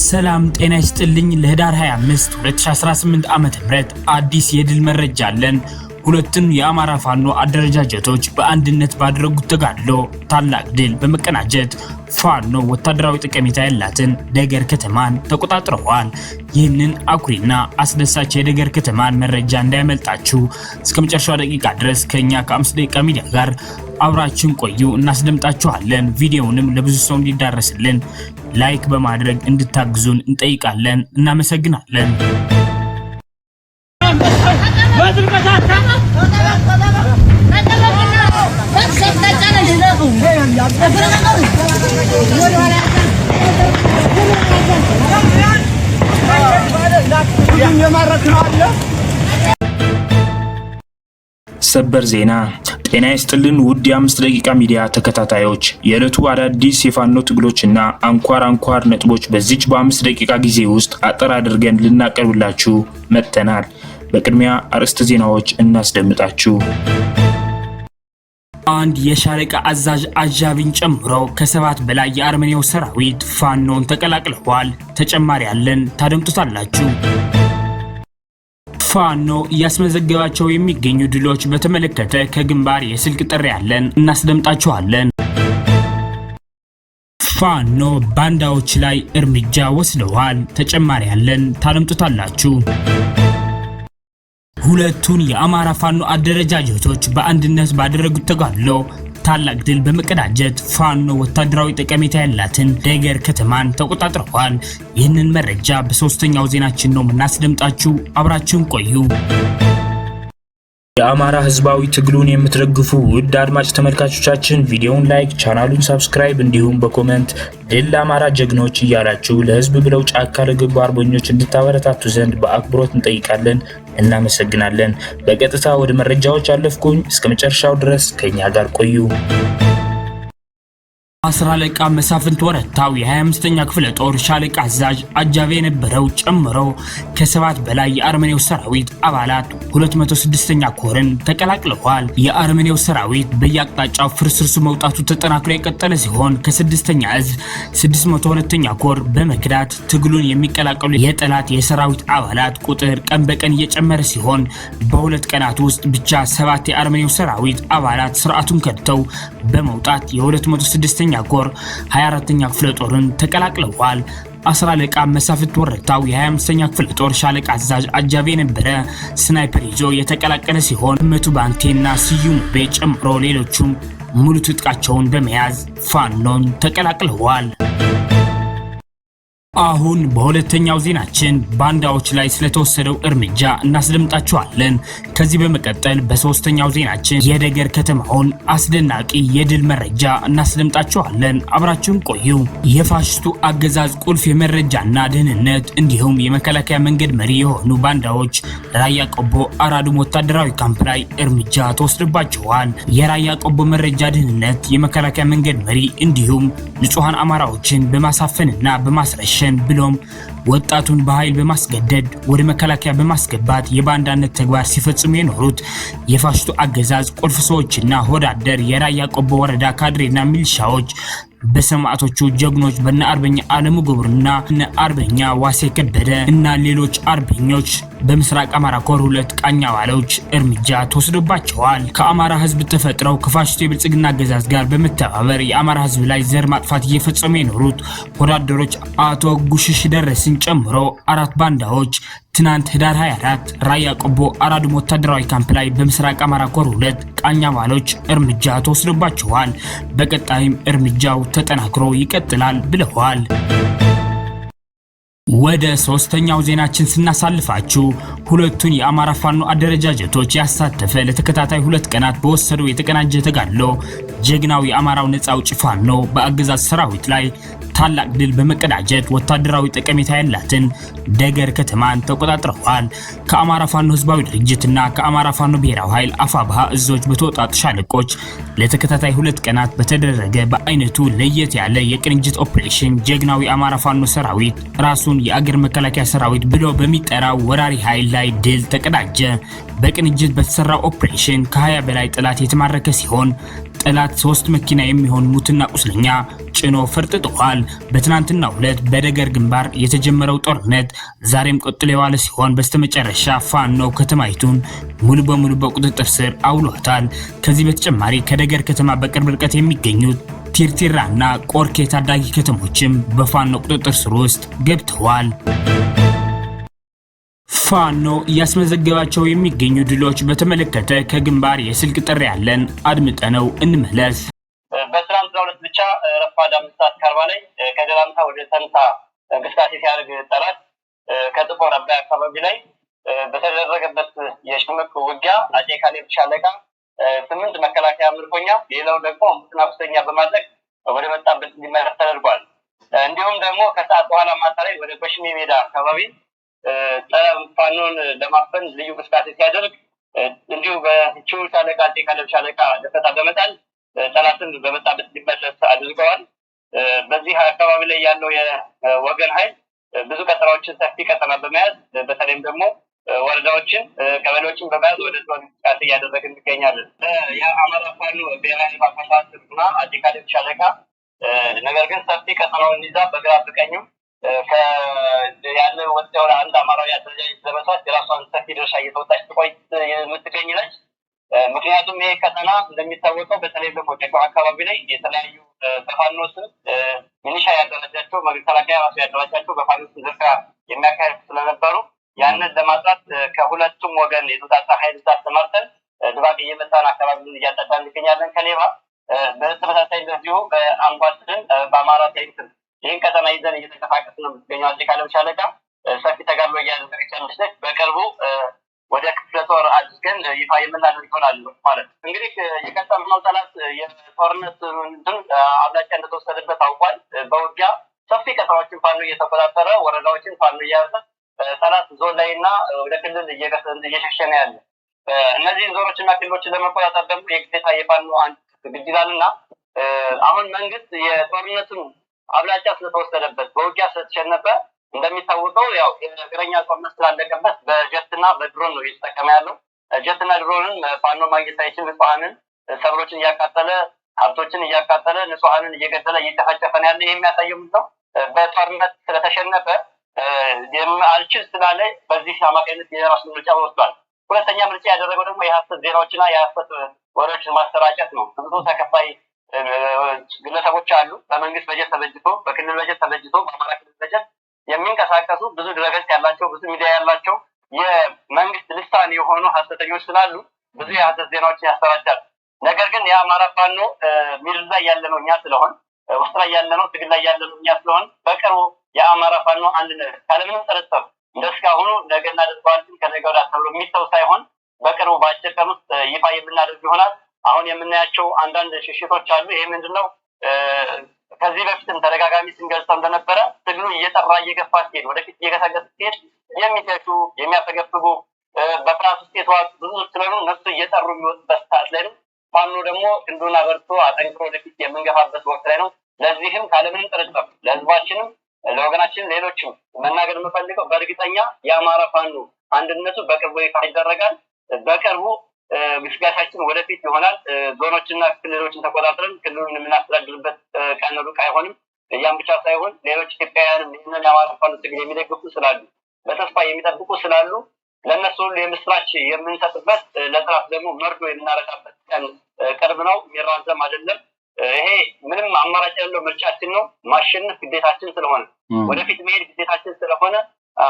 ሰላም ጤና ይስጥልኝ። ለህዳር 25 2018 ዓ.ም አዲስ የድል መረጃ አለን። ሁለቱን የአማራ ፋኖ አደረጃጀቶች በአንድነት ባደረጉት ተጋድሎ ታላቅ ድል በመቀናጀት ፋኖ ወታደራዊ ጠቀሜታ ያላትን ደገር ከተማን ተቆጣጥረዋል። ይህንን አኩሪና አስደሳች የደገር ከተማን መረጃ እንዳይመልጣችሁ እስከ መጨረሻው ደቂቃ ድረስ ከኛ ከ5 ደቂቃ ሚዲያ ጋር አብራችን ቆዩ፣ እናስደምጣችኋለን። ቪዲዮውንም ለብዙ ሰው እንዲዳረስልን ላይክ በማድረግ እንድታግዙን እንጠይቃለን። እናመሰግናለን። ሰበር ዜና። ጤና ይስጥልን ውድ የ5 ደቂቃ ሚዲያ ተከታታዮች፣ የዕለቱ አዳዲስ የፋኖ ትግሎችና አንኳር ነጥቦች በዚች በ5 ደቂቃ ጊዜ ውስጥ አጠር አድርገን ልናቀርብላችሁ መጥተናል። በቅድሚያ አርዕስተ ዜናዎች እናስደምጣችሁ። አንድ የሻለቃ አዛዥ አጃቢን ጨምሮ ከ7 በላይ የአርመኒያው ሰራዊት ፋኖን ተቀላቅለዋል። ተጨማሪ ያለን ታደምጡታላችሁ። ፋኖ እያስመዘገባቸው የሚገኙ ድሎች በተመለከተ ከግንባር የስልክ ጥሪ ያለን እናስደምጣችኋለን። ፋኖ ባንዳዎች ላይ እርምጃ ወስደዋል። ተጨማሪ ያለን ታደምጡታላችሁ። ሁለቱን የአማራ ፋኖ አደረጃጀቶች በአንድነት ባደረጉት ተጋድሎ ታላቅ ድል በመቀዳጀት ፋኖ ወታደራዊ ጠቀሜታ ያላትን ደገር ከተማን ተቆጣጥረዋል። ይህንን መረጃ በሶስተኛው ዜናችን ነው እናስደምጣችሁ። አብራችሁን ቆዩ። የአማራ ህዝባዊ ትግሉን የምትደግፉ ውድ አድማጭ ተመልካቾቻችን ቪዲዮውን ላይክ፣ ቻናሉን ሰብስክራይብ እንዲሁም በኮሜንት ድል ለአማራ ጀግኖች እያላችሁ ለህዝብ ብለው ጫካ ለገቡ አርበኞች እንድታበረታቱ ዘንድ በአክብሮት እንጠይቃለን። እናመሰግናለን። በቀጥታ ወደ መረጃዎች አለፍኩኝ። እስከ መጨረሻው ድረስ ከኛ ጋር ቆዩ። 10 አለቃ መሳፍንት ወረታው የ25ኛ ክፍለ ጦር ሻለቃ አዛዥ አጃቢ የነበረው ጨምሮ ከ7 በላይ የአርመኒያው ሰራዊት አባላት 206ኛ ኮርን ተቀላቅለዋል። የአርመኒያው ሰራዊት በየአቅጣጫው ፍርስርሱ መውጣቱ ተጠናክሮ የቀጠለ ሲሆን ከ6ኛ እዝ 602ኛ ኮር በመክዳት ትግሉን የሚቀላቀሉ የጠላት የሰራዊት አባላት ቁጥር ቀን በቀን እየጨመረ ሲሆን በሁለት ቀናት ውስጥ ብቻ 7 የአርመኒያው ሰራዊት አባላት ስርዓቱን ከድተው በመውጣት የ206ኛ ኮር 24ኛ ክፍለ ጦርን ተቀላቅለዋል። 10 አለቃ መሳፍንት ወረታው የ25ኛ ክፍለ ጦር ሻለቃ አዛዥ አጃቢ የነበረ ስናይፐር ይዞ የተቀላቀለ ሲሆን መቱ ባንቴና ስዩም ቤ ጨምሮ ሌሎቹም ሙሉ ትጥቃቸውን በመያዝ ፋኖን ተቀላቅለዋል። አሁን በሁለተኛው ዜናችን ባንዳዎች ላይ ስለተወሰደው እርምጃ እናስደምጣችኋለን። ከዚህ በመቀጠል በሶስተኛው ዜናችን የደገር ከተማውን አስደናቂ የድል መረጃ እናስደምጣችኋለን። አብራችሁን ቆዩ። የፋሽስቱ አገዛዝ ቁልፍ የመረጃና ደህንነት እንዲሁም የመከላከያ መንገድ መሪ የሆኑ ባንዳዎች ራያ ቆቦ አራዱም ወታደራዊ ካምፕ ላይ እርምጃ ተወስዶባቸዋል። የራያ ቆቦ መረጃ ደህንነት የመከላከያ መንገድ መሪ እንዲሁም ንጹሃን አማራዎችን በማሳፈንና በማስረሸን ብሎም ወጣቱን በኃይል በማስገደድ ወደ መከላከያ በማስገባት የባንዳነት ተግባር ሲፈጽሙ የኖሩት የፋሽስቱ አገዛዝ ቁልፍ ሰዎችና ሆዳደር የራያ ቆቦ ወረዳ ካድሬና ሚሊሻዎች በሰማዕቶቹ ጀግኖች በነ አርበኛ አለሙ ገብሩና እነ አርበኛ ዋሴ ከበደ እና ሌሎች አርበኞች በምስራቅ አማራ ኮር 2 ቃኛ ዋሎች እርምጃ ተወስዶባቸዋል። ከአማራ ህዝብ ተፈጥረው ከፋሽስቱ የብልጽግና አገዛዝ ጋር በመተባበር የአማራ ህዝብ ላይ ዘር ማጥፋት እየፈጸሙ የኖሩት ወዳደሮች አቶ ጉሽሽ ደረስን ጨምሮ 4 ባንዳዎች ትናንት ህዳር 24 ራያ ቆቦ አራዱም ወታደራዊ ካምፕ ላይ በምስራቅ አማራ ኮር 2 ቃኛ ዋሎች እርምጃ ተወስዶባቸዋል። በቀጣይም እርምጃው ተጠናክሮ ይቀጥላል ብለዋል። ወደ ሶስተኛው ዜናችን ስናሳልፋችሁ ሁለቱን የአማራ ፋኖ አደረጃጀቶች ያሳተፈ ለተከታታይ 2 ቀናት በወሰደው የተቀናጀ ተጋድሎ ጀግናው የአማራው ነፃ አውጪ ፋኖ በአገዛዝ ሰራዊት ላይ ታላቅ ድል በመቀዳጀት ወታደራዊ ጠቀሜታ ያላትን ደገር ከተማን ተቆጣጥረዋል። ከአማራ ፋኖ ህዝባዊ ድርጅትና ከአማራ ፋኖ ብሔራዊ ኃይል አፋብሃ እዞች በተወጣጡ ሻለቆች ለተከታታይ 2 ቀናት በተደረገ በአይነቱ ለየት ያለ የቅንጅት ኦፕሬሽን ጀግናው የአማራ ፋኖ ሰራዊት ራሱን የአገር መከላከያ ሰራዊት ብሎ በሚጠራው ወራሪ ኃይል ላይ ድል ተቀዳጀ። በቅንጅት በተሰራው ኦፕሬሽን ከ20 በላይ ጠላት የተማረከ ሲሆን ጠላት 3 መኪና የሚሆን ሙትና ቁስለኛ ጭኖ ፈርጥጧል። በትናንትናው ዕለት በደገር ግንባር የተጀመረው ጦርነት ዛሬም ቀጥሎ የዋለ ሲሆን በስተመጨረሻ ፋኖ ከተማይቱን ሙሉ በሙሉ በቁጥጥር ስር አውሏታል። ከዚህ በተጨማሪ ከደገር ከተማ በቅርብ ርቀት የሚገኙት ቲርቲራና ቆርኬ ታዳጊ ከተሞችም በፋኖ ቁጥጥር ስር ውስጥ ገብተዋል። ፋኖ እያስመዘገባቸው የሚገኙ ድሎች በተመለከተ ከግንባር የስልክ ጥሪ ያለን አድምጠነው እንመለስ። በትናንትናው ዕለት ብቻ ረፋድ 5:40 ላይ ከደላንታ ወደ ተንታ እንቅስቃሴ ሲያደርግ ጠላት ከጥቁር አባይ አካባቢ ላይ በተደረገበት የሽምቅ ውጊያ አፄ ካሌብ ሻለቃ 8 መከላከያ ምርኮኛ ሌላው ደግሞ ሙትና ቁስለኛ በማድረግ ወደ መጣበት እንዲመለስ ተደርጓል። እንዲሁም ደግሞ ከሰዓት በኋላ ማታ ላይ ወደ በሽሜ ሜዳ አካባቢ ፋኖን ለማፈን ልዩ እንቅስቃሴ ሲያደርግ እንዲሁ በቺው ሻለቃ አፄ ካሌብ ሻለቃ ደፈጣ በመጣል ጠላትን በመጣበት እንዲመለስ አድርገዋል። በዚህ አካባቢ ላይ ያለው የወገን ኃይል ብዙ ቀጠናዎችን ሰፊ ቀጠና በመያዝ በተለይም ደግሞ ወረዳዎችን ቀበሌዎችን በመያዝ ወደ ጦር እንቅስቃሴ እያደረግን እንገኛለን። የአማራ ፋኖ ብሔራዊ ባንክና አፄ ካሌብ ሻለቃ ነገር ግን ሰፊ ቀጠናውን ይዛ በግራ በቀኝም ያለ ወጣው አንድ አማራዊ አደረጃጀት ዘመቷት የራሷን ሰፊ ድርሻ እየተወጣች ትቆይ የምትገኝ ነች። ምክንያቱም ይሄ ቀጠና እንደሚታወቀው በተለይ ደግሞ ደጋው አካባቢ ላይ የተለያዩ በፋኖ ስም ሚሊሻ ያደረጃቸው መከላከያ ራሱ ያደረጃቸው በፋኖ ስም ዝርፊያ የሚያካሂዱ ስለነበሩ ያንን ለማጥራት ከሁለቱም ወገን የተውጣጣ ኃይል ተሰማርተን ድባቅ እየመታን አካባቢውን እያጠቃን እንገኛለን። ከሌባ በተመሳሳይ እንደዚሁ በአምባሰልን በአማራ ሳይንስ ይህን ቀጠና ይዘን እየተንቀሳቀስን ነው የምትገኘው። አፄ ካሌብ ሻለቃ ሰፊ ተጋድሎ እያደረገች ያለች በቅርቡ ወደ ክፍለ ጦር አድርገን ይፋ የምናደርግ ይሆናል ማለት ነው። እንግዲህ የቀጠልነው ጠላት የጦርነት አብላጫ እንደተወሰደበት አውቋል። በውጊያ ሰፊ ቀጠናዎችን ፋኖ እየተቆጣጠረ ወረዳዎችን ፋኖ እያያዘ ጠላት ዞን ላይ እና ወደ ክልል እየሸሸ ነው ያለ። እነዚህን ዞኖችና ክልሎችን ለመቆጣጠር ደግሞ የግዴታ የፋኖ አንድ ግድ ይላል እና አሁን መንግስት የጦርነቱን አብላጫ ስለተወሰደበት በውጊያ ስለተሸነፈ እንደሚታወቀው ያው የእግረኛ ጦርነት ስላለቀበት በጀትና በድሮን ነው እየተጠቀመ ያለው። ጀትና ድሮንን ፋኖ ማግኘት አይችል ንጹሐንን ሰብሎችን እያቃጠለ ሀብቶችን እያቃጠለ ንጹሐንን እየገደለ እየጨፈጨፈ ነው ያለ። ይህ የሚያሳየው ምንድን ነው? በጦርነት ስለተሸነፈ አልችል ስላለ በዚህ አማካኝነት የራሱን ምርጫ ወስዷል። ሁለተኛ ምርጫ ያደረገው ደግሞ የሀሰት ዜናዎችና የሀሰት ወሬዎችን ማሰራጨት ነው። ብዙ ተከፋይ ግለሰቦች አሉ። በመንግስት በጀት ተበጅቶ፣ በክልል በጀት ተበጅቶ፣ በአማራ ክልል በጀት የሚንቀሳቀሱ ብዙ ድረገጽ ያላቸው ብዙ ሚዲያ ያላቸው የመንግስት ልሳን የሆኑ ሀሰተኞች ስላሉ ብዙ የሀሰት ዜናዎችን ያሰራጫል። ነገር ግን የአማራ ፋኖ ሚድር ላይ ያለነው እኛ ስለሆን ውስጥ ላይ ያለነው ትግል ላይ ያለነው እኛ ስለሆን በቅርቡ የአማራ ፋኖ አንድነት ካለምንም ጥርጥር እንደስካሁኑ ነገ እናደርገዋለን ከነገ ወዲያ ተብሎ የሚተው ሳይሆን በቅርቡ በአጭር ቀን ውስጥ ይፋ የምናደርግ ይሆናል። አሁን የምናያቸው አንዳንድ ሽሽቶች አሉ። ይሄ ምንድነው? ከዚህ በፊትም ተደጋጋሚ ስንገልጸው እንደነበረ ትግሉ እየጠራ እየገፋ ሲሄድ ወደፊት እየገሰገሰ ሲሄድ የሚሸሹ የሚያፈገፍጉ በፍርሃት ውስጥ የተዋጡ ብዙ ስለሆኑ እነሱ እየጠሩ የሚወጡበት ሰዓት ላይ ነው። ፋኖ ደግሞ ክንዱን አበርቶ አጠንክሮ ወደፊት የምንገፋበት ወቅት ላይ ነው። ለዚህም ካለምንም ጥርጥር ለህዝባችንም ለወገናችን ሌሎችም መናገር የምፈልገው በእርግጠኛ የአማራ ፋኖ አንድነቱ በቅርቡ ይፋ ይደረጋል። በቅርቡ ግስጋሴያችን ወደፊት ይሆናል። ዞኖችና ክልሎችን ተቆጣጥረን ክልሉን የምናስተዳድርበት ቀን ሩቅ አይሆንም። ያም ብቻ ሳይሆን ሌሎች ኢትዮጵያውያንም ይህንን የአማራ ፋኖ ትግል የሚደግፉ ስላሉ በተስፋ የሚጠብቁ ስላሉ ለእነሱ ሁሉ የምስራች የምንሰጥበት ለጥራት ደግሞ መርዶ የምናረጋበት ቀን ቅርብ ነው። የሚራዘም አይደለም። ይሄ ምንም አማራጭ ያለው ምርጫችን ነው። ማሸነፍ ግዴታችን ስለሆነ ወደፊት መሄድ ግዴታችን ስለሆነ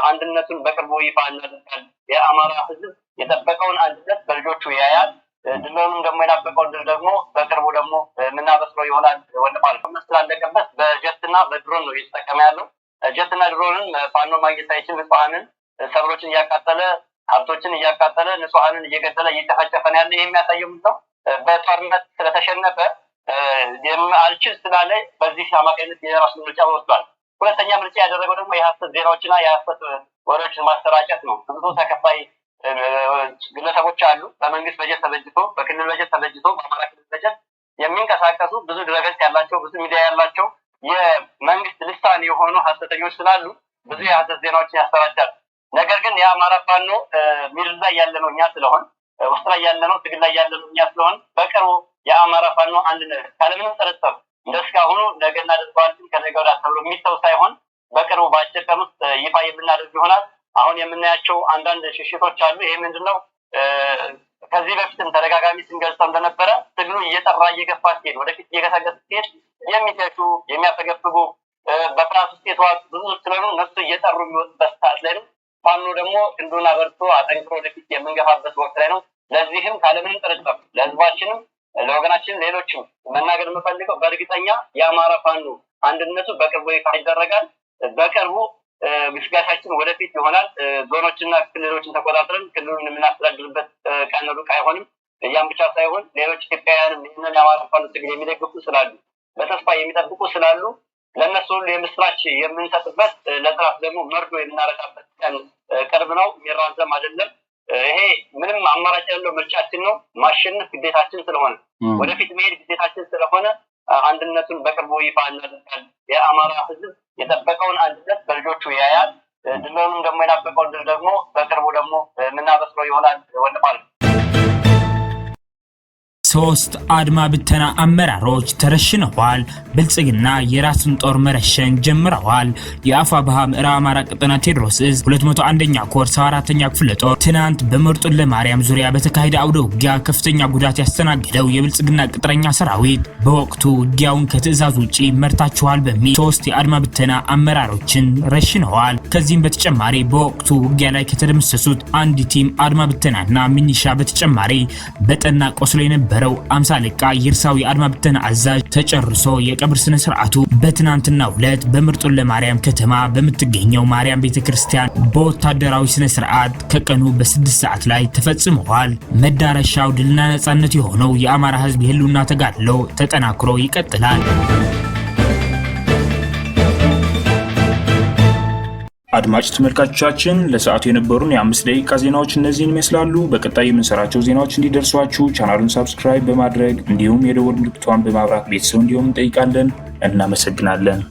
አንድነቱን በቅርቡ ይፋ እናደርጋለን። የአማራ ህዝብ የጠበቀውን አንድነት በልጆቹ ያያል። ድሎንም ደግሞ የናፈቀውን ድል ደግሞ በቅርቡ ደግሞ የምናበስረው ይሆናል። ወንድማል ስላለቀበት በጀትና በድሮን ነው እየተጠቀመ ያለው። ጀትና ድሮንን ፋኖ ማግኘት አይችል ንጹሐንን ሰብሎችን እያቃጠለ ሀብቶችን እያቃጠለ ንጹሐንን እየገደለ እየጨፈጨፈ ነው ያለ። ይህ የሚያሳየው ምንድን ነው? በጦርነት ስለተሸነፈ አልችል ስላለ በዚህ አማካኝነት የራሱን ምርጫ ወስዷል። ሁለተኛ ምርጫ ያደረገው ደግሞ የሀሰት ዜናዎችና የሀሰት ወሬዎችን ማሰራጨት ነው። ብዙ ተከፋይ ግለሰቦች አሉ። በመንግስት በጀት ተበጅቶ፣ በክልል በጀት ተበጅቶ፣ በአማራ ክልል በጀት የሚንቀሳቀሱ ብዙ ድረገጽ ያላቸው ብዙ ሚዲያ ያላቸው የመንግስት ልሳን የሆኑ ሀሰተኞች ስላሉ ብዙ የሀሰት ዜናዎችን ያሰራጫል። ነገር ግን የአማራ ፋኖ ሚድር ላይ ያለነው እኛ ስለሆን ውስጥ ላይ ያለነው ትግል ላይ ያለነው እኛ ስለሆን በቅርቡ የአማራ ፋኖ አንድነት ካለምንም ጥርጥር እንደስካሁኑ ነገ እናደርገዋለን ከነገ ወዲያ ተብሎ የሚተው ሳይሆን በቅርቡ በአጭር ቀን ውስጥ ይፋ የምናደርግ ይሆናል። አሁን የምናያቸው አንዳንድ ሽሽቶች አሉ። ይሄ ምንድነው? ከዚህ በፊትም ተደጋጋሚ ስንገልጸው እንደነበረ ትግሉ እየጠራ እየገፋ ሲሄድ ወደፊት እየገሰገሰ ሲሄድ የሚሸሹ የሚያፈገፍጉ በፍርሃት ውስጥ የተዋጡ ብዙ ስለሆኑ እነሱ እየጠሩ የሚወጡበት ሰዓት ላይ ነው። ፋኖ ደግሞ ክንዱን አበርቶ አጠንክሮ ወደፊት የምንገፋበት ወቅት ላይ ነው። ለዚህም ካለምንም ጥርጥር ለህዝባችንም ለወገናችን ሌሎችም መናገር የምፈልገው በእርግጠኛ የአማራ ፋኖ አንድነቱ በቅርቡ ይፋ ይደረጋል። በቅርቡ ግስጋሻችን ወደፊት ይሆናል። ዞኖችና ክልሎችን ተቆጣጥረን ክልሉን የምናስተዳድርበት ቀን ሩቅ አይሆንም። ያም ብቻ ሳይሆን ሌሎች ኢትዮጵያውያንም ይህንን የአማራ ፋኖ ትግል የሚደግፉ ስላሉ በተስፋ የሚጠብቁ ስላሉ ለእነሱ ሁሉ የምስራች የምንሰጥበት ለጥራት ደግሞ መርዶ የምናረጋበት ቀን ቅርብ ነው። የሚራዘም አይደለም። ይሄ ምንም አማራጭ ያለው ምርጫችን ነው። ማሸነፍ ግዴታችን ስለሆነ ወደፊት መሄድ ግዴታችን ስለሆነ አንድነቱን በቅርቡ ይፋ እናደርጋለን። የአማራ ህዝብ የጠበቀውን አንድነት በልጆቹ ያያል። ድሉንም ደግሞ የናፈቀውን ድል ደግሞ በቅርቡ ደግሞ የምናበስረው ይሆናል። ወንድማል ሶስት አድማ ብተና አመራሮች ተረሽነዋል። ብልጽግና የራስን ጦር መረሸን ጀምረዋል። የአፋብኃ ምዕራብ አማራ ቀጠና ቴዎድሮስ ዕዝ 201ኛ ኮር 74ኛ ክፍለ ጦር ትናንት በመርጦ ለማርያም ዙሪያ በተካሄደ አውደ ውጊያ ከፍተኛ ጉዳት ያስተናገደው የብልጽግና ቅጥረኛ ሰራዊት በወቅቱ ውጊያውን ከትዕዛዝ ውጪ መርታችኋል በሚል ሶስት የአድማ ብተና አመራሮችን ረሽነዋል። ከዚህም በተጨማሪ በወቅቱ ውጊያ ላይ ከተደመሰሱት አንድ ቲም አድማ ብተናና ሚኒሻ በተጨማሪ በጠና ቆስሎ የነበረ 50 አለቃ ይርሳው የአድማ ብተና አዛዥ ተጨርሶ የቀብር ስነ ስርዓቱ በትናንትናው ዕለት በመርጦ ለማርያም ከተማ በምትገኘው ማርያም ቤተክርስቲያን በወታደራዊ ስነ ስርዓት ከቀኑ በ6 ሰዓት ላይ ተፈጽመዋል። መዳረሻው ድልና ነጻነት የሆነው የአማራ ህዝብ የህልውና ተጋድሎ ተጠናክሮ ይቀጥላል። አድማጭ ተመልካቾቻችን ለሰዓቱ የነበሩን የ5 ደቂቃ ዜናዎች እነዚህን ይመስላሉ። በቀጣይ የምንሰራቸው ዜናዎች እንዲደርሷችሁ ቻናሉን ሰብስክራይብ በማድረግ እንዲሁም የደወል ምልክቷን በማብራት ቤተሰብ እንዲሆኑ እንጠይቃለን። እናመሰግናለን።